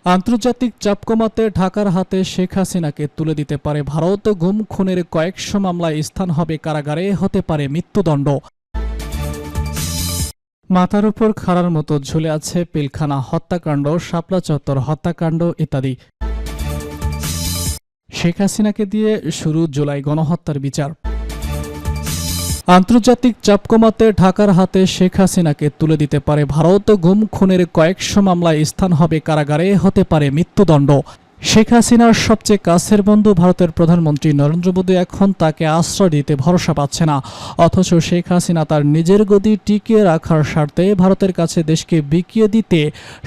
আন্তর্জাতিক চাপ কমাতে ঢাকার হাতে শেখ হাসিনাকে তুলে দিতে পারে ভারত। গুম খুনের কয়েকশো মামলায় স্থান হবে কারাগারে, হতে পারে মৃত্যুদণ্ড। মাথার উপর খাড়ার মতো ঝুলে আছে পিলখানা হত্যাকাণ্ড, শাপলা চত্বর হত্যাকাণ্ড ইত্যাদি। শেখ হাসিনাকে দিয়ে শুরু জুলাই গণহত্যার বিচার। আন্তর্জাতিক চাপ কমাতে ঢাকার হাতে শেখ হাসিনাকে তুলে দিতে পারে ভারত। গুম খুনের কয়েকশো মামলায় স্থান হবে কারাগারে, হতে পারে মৃত্যুদণ্ড। শেখ হাসিনার সবচেয়ে কাছের বন্ধু ভারতের প্রধানমন্ত্রী নরেন্দ্র মোদী এখন তাকে আশ্রয় দিতে ভরসা পাচ্ছে না। অথচ শেখ হাসিনা তার নিজের গদি টিকিয়ে রাখার স্বার্থে ভারতের কাছে দেশকে বিকিয়ে দিতে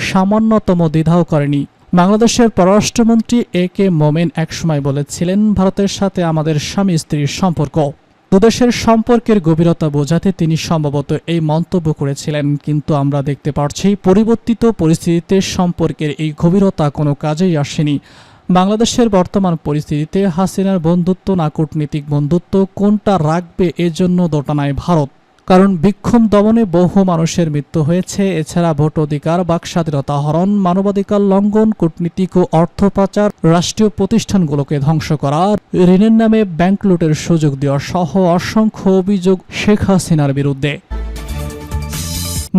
সামান্যতম দ্বিধাও করেনি। বাংলাদেশের পররাষ্ট্রমন্ত্রী এ.কে. মোমেন একসময় বলেছিলেন, ভারতের সাথে আমাদের স্বামী স্ত্রীর সম্পর্ক। দুদেশের সম্পর্কের গভীরতা বোঝাতে তিনি সম্ভবত এই মন্তব্য করেছিলেন। কিন্তু আমরা দেখতে পাচ্ছি পরিবর্তিত পরিস্থিতিতে সম্পর্কের এই গভীরতা কোনো কাজেই আসেনি। বাংলাদেশের বর্তমান পরিস্থিতিতে হাসিনার বন্ধুত্ব না কূটনীতিক বন্ধুত্ব, কোনটা রাখবে এজন্য দোটানায় ভারত। কারণ বিক্ষোভ দমনে বহু মানুষের মৃত্যু হয়েছে। এছাড়া ভোট অধিকার, বাকস্বাধীনতা হরণ, মানবাধিকার লঙ্ঘন, কূটনীতিক ও অর্থ পাচার, রাষ্ট্রীয় প্রতিষ্ঠানগুলোকে ধ্বংস করা, ঋণের নামে ব্যাংক লুটের সুযোগ দেওয়া সহ অসংখ্য অভিযোগ শেখ হাসিনার বিরুদ্ধে।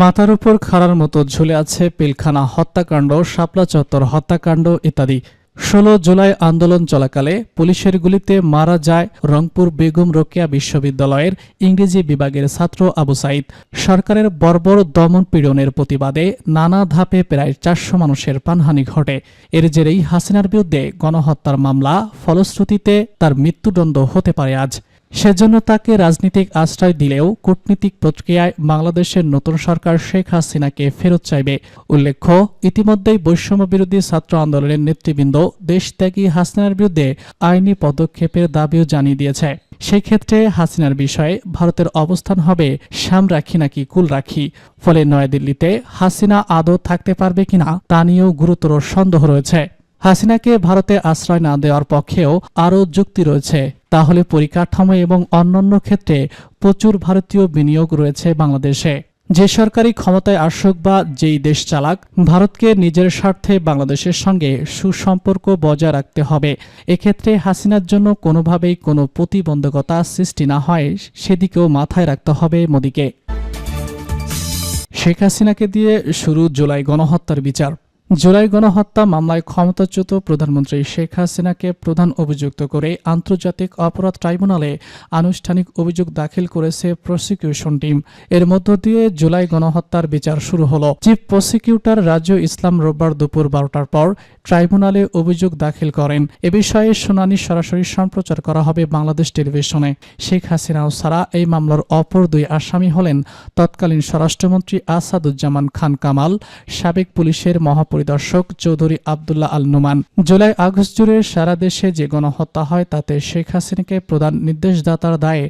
মাথার উপর খাড়ার মতো ঝুলে আছে পিলখানা হত্যাকাণ্ড, শাপলা চত্বর হত্যাকাণ্ড ইত্যাদি। 16 জুলাই আন্দোলন চলাকালে পুলিশের গুলিতে মারা যায় রংপুর বেগম রোকেয়া বিশ্ববিদ্যালয়ের ইংরেজি বিভাগের ছাত্র আবু সাইদ। সরকারের বর্বর দমন পীড়নের প্রতিবাদে নানা ধাপে প্রায় 400 মানুষের প্রাণহানি ঘটে। এর জেরেই হাসিনার বিরুদ্ধে গণহত্যার মামলা, ফলশ্রুতিতে তার মৃত্যুদণ্ড হতে পারে আজ। সেজন্য তাকে রাজনৈতিক আশ্রয় দিলেও কূটনীতিক প্রক্রিয়ায় বাংলাদেশের নতুন সরকার শেখ হাসিনাকে ফেরত চাইবে। উল্লেখ্য, ইতিমধ্যেই বৈষম্য বিরোধী ছাত্র আন্দোলনের নেতৃবৃন্দ দেশত্যাগী হাসিনার বিরুদ্ধে আইনি পদক্ষেপের দাবিও জানিয়ে দিয়েছে। সেই ক্ষেত্রে হাসিনার বিষয়ে ভারতের অবস্থান হবে শ্যাম রাখি নাকি কুল রাখি। ফলে নয়াদিল্লিতে হাসিনা আদৌ থাকতে পারবে কিনা তা নিয়েও গুরুতর সন্দেহ রয়েছে। হাসিনাকে ভারতে আশ্রয় না দেওয়ার পক্ষেও আরও যুক্তি রয়েছে। তাহলে পরিকাঠামো এবং অন্যান্য ক্ষেত্রে প্রচুর ভারতীয় বিনিয়োগ রয়েছে বাংলাদেশে। যে সরকারি ক্ষমতায় আসুক বা যেই দেশ চালাক, ভারতকে নিজের স্বার্থে বাংলাদেশের সঙ্গে সুসম্পর্ক বজায় রাখতে হবে। এক্ষেত্রে হাসিনার জন্য কোনোভাবেই কোনো প্রতিবন্ধকতা সৃষ্টি না হয় সেদিকেও মাথায় রাখতে হবে মোদীকে। শেখ হাসিনাকে দিয়ে শুরু জুলাই গণহত্যার বিচার। জুলাই গণহত্যা মামলায় ক্ষমতাচ্যুত প্রধানমন্ত্রী শেখ হাসিনাকে প্রধান অভিযুক্ত করে আন্তর্জাতিক অপরাধ ট্রাইব্যুনালে আনুষ্ঠানিক অভিযোগ দাখিল করেছে প্রসিকিউশন টিম। এর মধ্য দিয়ে জুলাই গণহত্যার বিচার শুরু হলো। চিফ প্রসিকিউটর রাজু ইসলাম রোববার দুপুর 12টার পর ট্রাইব্যুনালে অভিযোগ দাখিল করেন। এ বিষয়ে শুনানি সরাসরি সম্প্রচার করা হবে বাংলাদেশ টেলিভিশনে। শেখ হাসিনাও ছাড়া এই মামলার অপর দুই আসামি হলেন তৎকালীন স্বরাষ্ট্রমন্ত্রী আসাদুজ্জামান খান কামাল, সাবেক পুলিশের মহাপরিদর্শক চৌধুরী আবদুল্লাহ আল নোমান। জুলাই আগস্ট জুড়ে সারা দেশে যে গণহত্যা হয় তাতে শেখ হাসিনাকে প্রধান নির্দেশদাতার দায়ে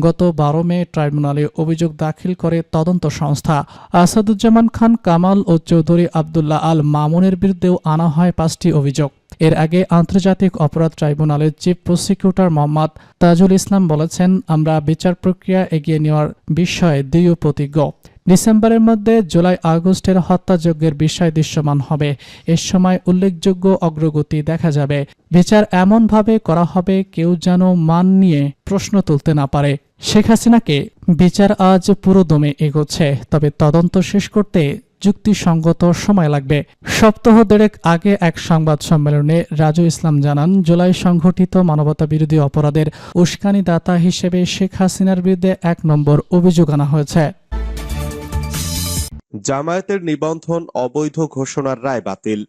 গত 12 মে ট্রাইব্যুনালে অভিযোগ দাখিল করে তদন্ত সংস্থা। আসাদুজ্জামান খান কামাল ও চৌধুরী আবদুল্লাহ আল মামুনের বিরুদ্ধেও আনা হয় 5টি অভিযোগ। এর আগে আন্তর্জাতিক অপরাধ ট্রাইব্যুনালের চিফ প্রসিকিউটর মোহাম্মদ তাজুল ইসলাম বলেছেন, আমরা বিচার প্রক্রিয়া এগিয়ে নেওয়ার বিষয়ে দৃঢ় প্রতিজ্ঞ। ডিসেম্বরের মধ্যে জুলাই আগস্টের হত্যাযজ্ঞের বিষয় দৃশ্যমান হবে। এর সময় উল্লেখযোগ্য অগ্রগতি দেখা যাবে। বিচার এমনভাবে করা হবে কেউ যেন মান নিয়ে প্রশ্ন তুলতে না পারে। শেখ হাসিনাকে বিচার আজ পুরো দমে এগোচ্ছে, তবে তদন্ত শেষ করতে যুক্তিসঙ্গত সময় লাগবে। সপ্তাহ দেড়েক আগে এক সংবাদ সম্মেলনে রাজু ইসলাম জানান, জুলাই সংঘটিত মানবতা বিরোধী অপরাধের উস্কানিদাতা হিসেবে শেখ হাসিনার বিরুদ্ধে 1 নম্বর অভিযোগ আনা হয়েছে। জামায়াতের নিবন্ধন অবৈধ ঘোষণার রায় বাতিল।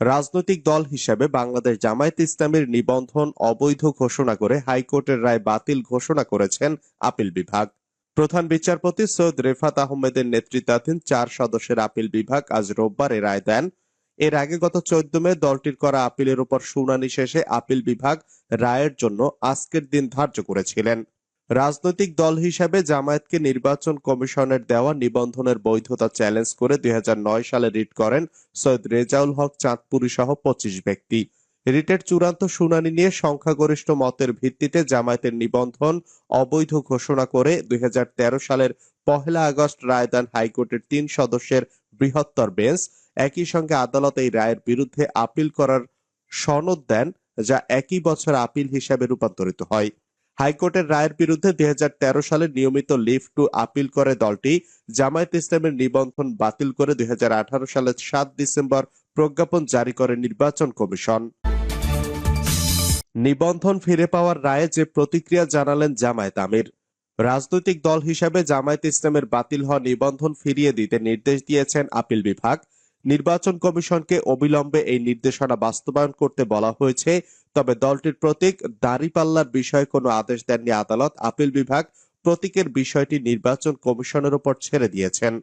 রাজনৈতিক দল হিসেবে বাংলাদেশ জামায়াত ইসলামীর নিবন্ধন অবৈধ ঘোষণা করে হাইকোর্টের রায় বাতিল ঘোষণা করেছেন আপিল বিভাগ। প্রধান বিচারপতি সৈয়দ রেফাত আহমেদের নেতৃত্বাধীন 4 সদস্যের আপিল বিভাগ আজ রোববার এ রায় দেন। এর আগে গত 14 মে দলটির করা আপিলের উপর শুনানি শেষে আপিল বিভাগ রায়ের জন্য আজকের দিন ধার্য করেছিলেন। রাজনৈতিক দল হিসেবে জামায়াতকে নির্বাচন কমিশনের দেওয়া নিবন্ধনের বৈধতা চ্যালেঞ্জ করে 2009 সালে রিট করেন সৈয়দ রেজাউল হক চাঁদপুরী সহ 25 ব্যক্তি। রিটের চূড়ান্ত শুনানি নিয়ে সংখ্যাগরিষ্ঠ মতের ভিত্তিতে জামায়াতের নিবন্ধন অবৈধ ঘোষণা করে 2013 সালের 1 আগস্ট রায় দেন হাইকোর্টের 3 সদস্যের বৃহত্তর বেঞ্চ। একই সঙ্গে আদালত এই রায়ের বিরুদ্ধে আপিল করার সনদ দেন, যা একই বছর আপিল হিসাবে রূপান্তরিত হয়। হাইকোর্টের রায়ের বিরুদ্ধে 2013 সালে নিয়মিত লিভ টু আপিল করে দলটি জামায়াত ইসলামের নিবন্ধন বাতিল করে 2018 সালের 7 ডিসেম্বর প্রজ্ঞাপন জারি করে নির্বাচন কমিশন। নিবন্ধন ফিরে পাওয়ার রায়ে যে প্রতিক্রিয়া জানালেন জামায়াত আমির। রাজনৈতিক দল হিসাবে জামায়াত ইসলামের বাতিল হওয়া নিবন্ধন ফিরিয়ে দিতে নির্দেশ দিয়েছেন আপিল বিভাগ। নির্বাচন কমিশনকে অবিলম্বে এই নির্দেশনা বাস্তবায়ন করতে বলা হয়েছে। তবে দলটির প্রতীক দাঁড়িপাল্লার বিষয়ে কোনো আদেশ দেননি আদালত। আপিল বিভাগ প্রতীকের বিষয়টি নির্বাচন কমিশনের উপর ছেড়ে দিয়েছেন।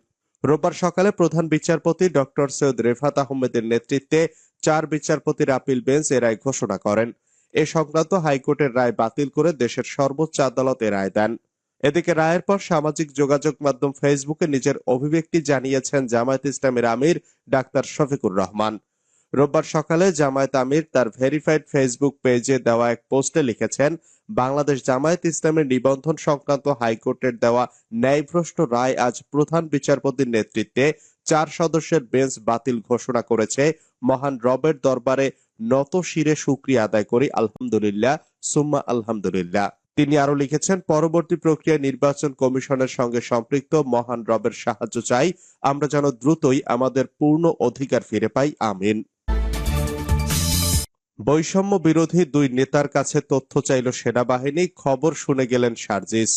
রোববার সকালে প্রধান বিচারপতি ডক্টর সৈয়দ রেফাত আহমেদের নেতৃত্বে 4 বিচারপতির আপিল বেঞ্চ এ রায় ঘোষণা করেন। এ সংক্রান্ত হাইকোর্টের রায় বাতিল করে দেশের সর্বোচ্চ আদালত এ রায় দেন। এদিকে রায়ের পর সামাজিক যোগাযোগ মাধ্যম ফেসবুকে নিজের অভিব্যক্তি জানিয়েছেন জামায়াত ইসলামের আমির ডাক্তার শফিকুর রহমান। রোববার সকালে জামায়াত আমির তার ভেরিফাইড ফেসবুক পেজে দেওয়া এক পোস্টে লিখেছেন, বাংলাদেশ জামায়াত ইসলামের নিবন্ধন সংক্রান্ত হাইকোর্টের দেওয়া ন্যায়ভ্রষ্ট রায় আজ প্রধান বিচারপতির নেতৃত্বে 4 সদস্যের বেঞ্চ বাতিল ঘোষণা করেছে। মহান রবের দরবারে নত শিরে শুকরিয়া আদায় করি, আলহামদুলিল্লাহ সুম্মা আলহামদুলিল্লাহ। তিনি আরো লিখেছেন, পরবর্তী প্রক্রিয়ায় নির্বাচন কমিশনের সঙ্গে সম্পৃক্ত মহান রবের সাহায্য চাই, আমরা যেন দ্রুতই আমাদের পূর্ণ অধিকার ফিরে পাই, আমিন। বৈষম্য বিরোধী 2 নেতার কাছে তথ্য চাইল সেনাবাহিনী, খবর শুনে গেলেন সার্জিস।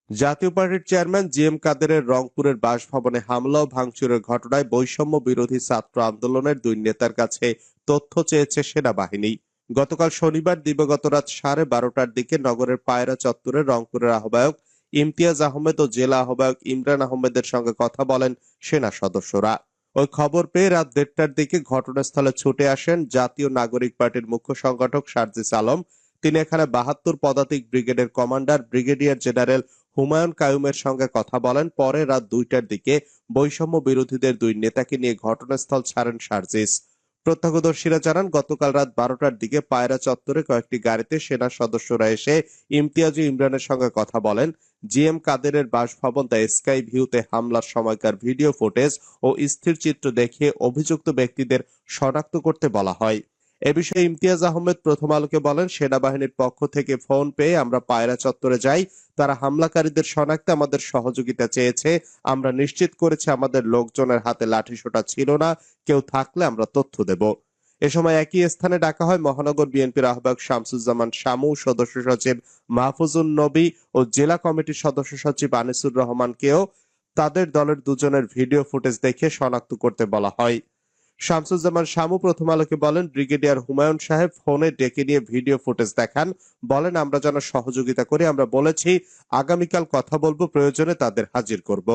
জাতীয় পার্টির চেয়ারম্যান জিএম কাদেরের রংপুরের বাসভবনে হামলা ও ভাঙচুরের ঘটনায় বৈষম্য বিরোধী ছাত্র আন্দোলনের 2 নেতার কাছে তথ্য চেয়েছে সেনাবাহিনী। গতকাল শনিবার দিবাগত রাত 12:30টার দিকে নগরের পায়রা চত্বরে রংপুরের আহ্বায়ক ইমতিয়াজ আহমেদ ও জেলা আহ্বায়ক ইমরান আহমেদের সঙ্গে কথা বলেন সেনা সদস্যরা। ওই খবর পেয়ে রাত 1:30টার দিকে ঘটনাস্থলে ছুটে আসেন জাতীয় নাগরিক পার্টির মুখ্য সংগঠক সার্জিস আলম। তিনি এখানে 72 পদাতিক ব্রিগেডের কমান্ডার ব্রিগেডিয়ার জেনারেল হুমায়ুন কায়ুমের সঙ্গে কথা বলেন। পরে রাত 2টার দিকে বৈষম্য বিরোধীদের 2 নেতাকে নিয়ে ঘটনাস্থল ছাড়েন সার্জিস। প্রত্যক্ষদর্শীরা জানান, গতকাল রাত 12টার দিকে পায়রা চত্বরে কয়েকটি গাড়িতে সেনা সদস্যরা এসে ইমতিয়াজ ও ইমরানের সঙ্গে কথা বলেন। জিএম কাদেরের বাসভবন দ্য স্কাই ভিউতে হামলার সময়কার ভিডিও ফুটেজ ও স্থির চিত্র দেখিয়ে অভিযুক্ত ব্যক্তিদের শনাক্ত করতে বলা হয়। এ বিষয়ে ইমতিয়াজ আহমেদ প্রথম আলোকে বলেন, সেনাবাহিনীর পক্ষ থেকে ফোন পেয়ে আমরা পায়রা চত্বরে যাই। তারা হামলাকারীদের শনাক্তে আমাদের সহযোগিতা চেয়েছে। আমরা নিশ্চিত করেছি আমাদের লোকজনের হাতে লাঠিসোঁটা ছিল না, কেউ থাকলে আমরা তথ্য দেব। এ সময় একই স্থানে ডাকা হয় মহানগর বিএনপির আহ্বায়ক শামসুজ্জামান শামু, সদস্য সচিব মাহফুজুন নবী ও জেলা কমিটির সদস্য সচিব আনিসুর রহমানকেও তাদের দলের 2 জনের ভিডিও ফুটেজ দেখে শনাক্ত করতে বলা হয়। শামসুজ্জামান শামু প্রথম আলোকে বলেন, ব্রিগেডিয়ার হুমায়ুন সাহেব ফোনে ডেকে নিয়ে ভিডিও ফুটেজ দেখান, বলেন আমরা যেন সহযোগিতা করি। আমরা বলেছি আগামীকাল কথা বলবো, প্রয়োজনে তাদের হাজির করব।